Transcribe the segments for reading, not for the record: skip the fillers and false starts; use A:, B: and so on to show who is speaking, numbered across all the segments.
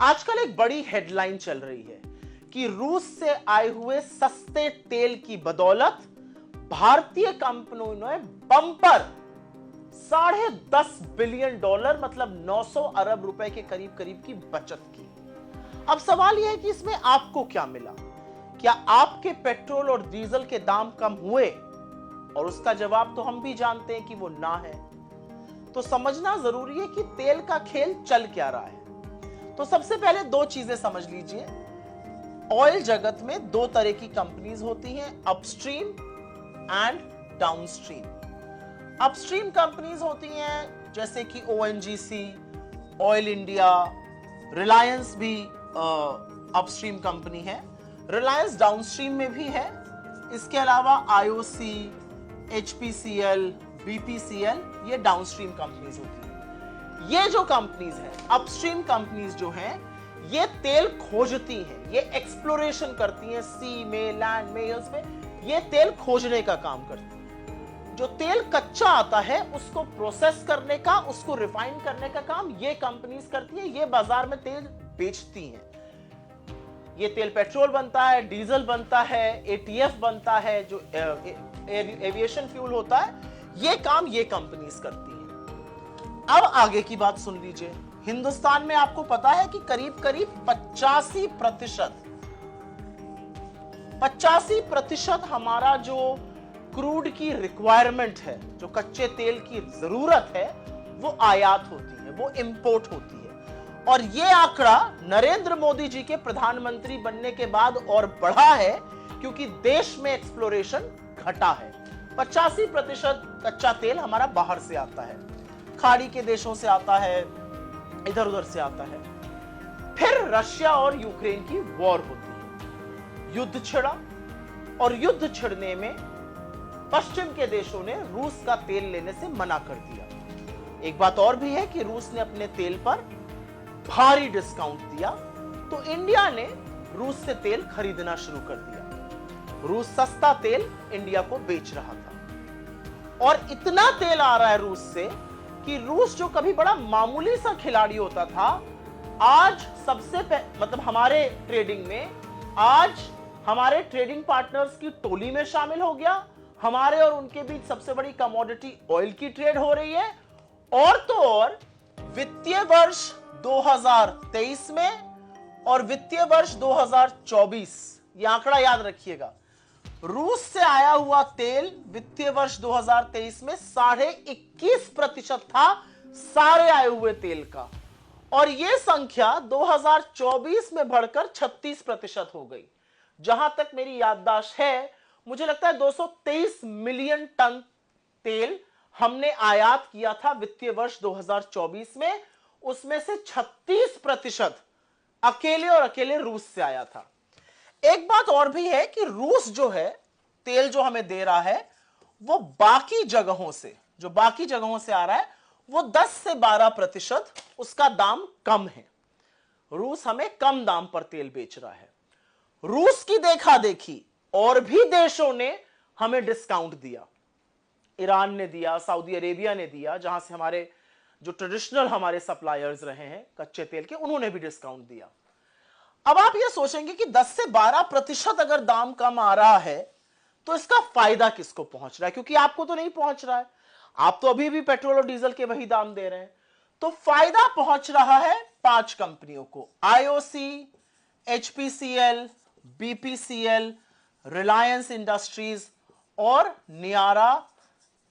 A: आजकल एक बड़ी हेडलाइन चल रही है कि रूस से आए हुए सस्ते तेल की बदौलत भारतीय कंपनियों ने बम्पर $10.5 बिलियन मतलब 900 अरब रुपए के करीब करीब की बचत की। अब सवाल यह है कि इसमें आपको क्या मिला? क्या आपके पेट्रोल और डीजल के दाम कम हुए? और उसका जवाब तो हम भी जानते हैं कि वो ना है। तो समझना जरूरी है कि तेल का खेल चल क्या रहा है। तो सबसे पहले दो चीजें समझ लीजिए। ऑयल जगत में दो तरह की कंपनीज होती हैं, upstream and downstream. Upstream companies होती हैं जैसे कि ओएनजीसी, ऑयल इंडिया, रिलायंस भी अपस्ट्रीम कंपनी है, रिलायंस डाउनस्ट्रीम में भी है। इसके अलावा आईओसी, एचपीसीएल, बीपीसीएल ये डाउनस्ट्रीम कंपनीज होती हैं। ये जो कंपनीज हैं, अपस्ट्रीम कंपनीज जो हैं, ये तेल खोजती हैं, ये एक्सप्लोरेशन करती हैं, सी में, लैंड में, हिल्स में, ये तेल खोजने का काम करती हैं। जो तेल कच्चा आता है उसको प्रोसेस करने का, उसको रिफाइन करने का काम ये कंपनीज करती हैं। ये बाजार में तेल बेचती हैं। ये तेल पेट्रोल बनता है, डीजल बनता है, एटीएफ बनता है, जो एविएशन फ्यूल होता है, ये काम ये कंपनीज करती हैं। अब आगे की बात सुन लीजिए। हिंदुस्तान में आपको पता है कि करीब करीब 85% हमारा जो क्रूड की रिक्वायरमेंट है, जो कच्चे तेल की जरूरत है, वो आयात होती है, वो इंपोर्ट होती है। और ये आंकड़ा नरेंद्र मोदी जी के प्रधानमंत्री बनने के बाद और बढ़ा है, क्योंकि देश में एक्सप्लोरेशन घटा है। 85% कच्चा तेल हमारा बाहर से आता है, खाड़ी के देशों से आता है, इधर उधर से आता है। फिर रशिया और यूक्रेन की वॉर होती है, युद्ध छिड़ा, और युद्ध छिड़ने में पश्चिम के देशों ने रूस का तेल लेने से मना कर दिया। एक बात और भी है कि रूस ने अपने तेल पर भारी डिस्काउंट दिया, तो इंडिया ने रूस से तेल खरीदना शुरू कर दिया। रूस सस्ता तेल इंडिया को बेच रहा था, और इतना तेल आ रहा है रूस से कि रूस जो कभी बड़ा मामूली सा खिलाड़ी होता था, आज मतलब हमारे ट्रेडिंग में, आज हमारे ट्रेडिंग पार्टनर्स की टोली में शामिल हो गया। हमारे और उनके बीच सबसे बड़ी कमोडिटी ऑयल की ट्रेड हो रही है। और तो और वित्तीय वर्ष 2023 में और वित्तीय वर्ष 2024, ये आंकड़ा याद रखिएगा, रूस से आया हुआ तेल वित्तीय वर्ष 2023 में 21.5% था सारे आए हुए तेल का, और यह संख्या 2024 में बढ़कर 36% हो गई। जहां तक मेरी याददाश्त है, मुझे लगता है 223 मिलियन टन तेल हमने आयात किया था वित्तीय वर्ष 2024 में, उसमें से 36% अकेले और अकेले रूस से आया था। एक बात और भी है कि रूस जो है, तेल जो हमें दे रहा है, वो बाकी जगहों से आ रहा है, वो 10 से 12% उसका दाम कम है। रूस हमें कम दाम पर तेल बेच रहा है। रूस की देखा देखी और भी देशों ने हमें डिस्काउंट दिया। ईरान ने दिया, सऊदी अरेबिया ने दिया, जहां से हमारे जो ट्रेडिशनल हमारे सप्लायर्स रहे हैं कच्चे तेल के, उन्होंने भी डिस्काउंट दिया। अब आप ये सोचेंगे कि 10 से 12% अगर दाम कम आ रहा है तो इसका फायदा किसको पहुंच रहा है? क्योंकि आपको तो नहीं पहुंच रहा है, आप तो अभी भी पेट्रोल और डीजल के वही दाम दे रहे हैं। तो फायदा पहुंच रहा है 5 कंपनियों को, IOC, HPCL, BPCL, Reliance industries और नियारा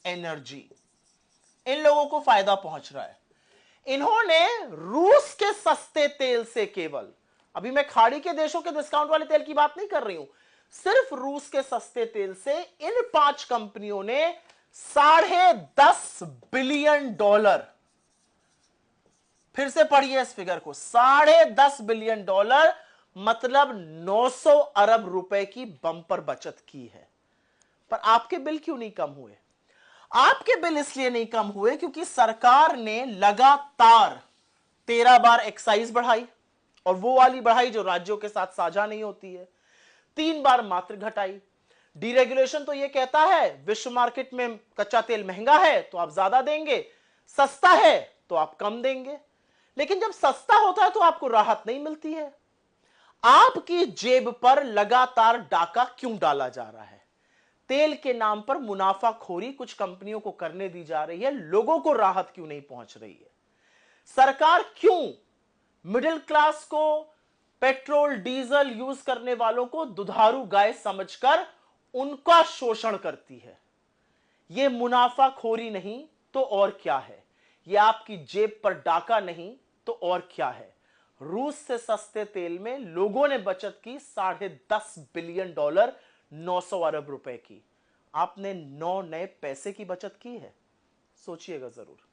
A: एनर्जी। इन लोगों को फायदा पहुंच रहा है। इन्होंने रूस के सस्ते तेल से, केवल अभी मैं खाड़ी के देशों के डिस्काउंट वाले तेल की बात नहीं कर रही हूं, सिर्फ रूस के सस्ते तेल से इन 5 कंपनियों ने $10.5 बिलियन, फिर से पढ़िए इस फिगर को, $10.5 बिलियन मतलब 900 अरब रुपए की बंपर बचत की है। पर आपके बिल क्यों नहीं कम हुए? आपके बिल इसलिए नहीं कम हुए क्योंकि सरकार ने लगातार 13 बार एक्साइज बढ़ाई, और वो वाली बढ़ाई जो राज्यों के साथ साझा नहीं होती है, 3 बार मात्र घटाई। डीरेगुलेशन तो ये कहता है विश्व मार्केट में कच्चा तेल महंगा है तो आप ज्यादा देंगे, सस्ता है तो आप कम देंगे। लेकिन जब सस्ता होता है तो आपको राहत नहीं मिलती है। आपकी जेब पर लगातार डाका क्यों डाला जा रहा है? तेल के नाम पर मुनाफाखोरी कुछ कंपनियों को करने दी जा रही है, लोगों को राहत क्यों नहीं पहुंच रही है? सरकार क्यों मिडिल क्लास को, पेट्रोल डीजल यूज करने वालों को दुधारू गाय समझकर उनका शोषण करती है? यह मुनाफाखोरी नहीं तो और क्या है? यह आपकी जेब पर डाका नहीं तो और क्या है? रूस से सस्ते तेल में लोगों ने बचत की $10.5 बिलियन, 900 अरब रुपए की। आपने 9 नए पैसे की बचत की है? सोचिएगा जरूर।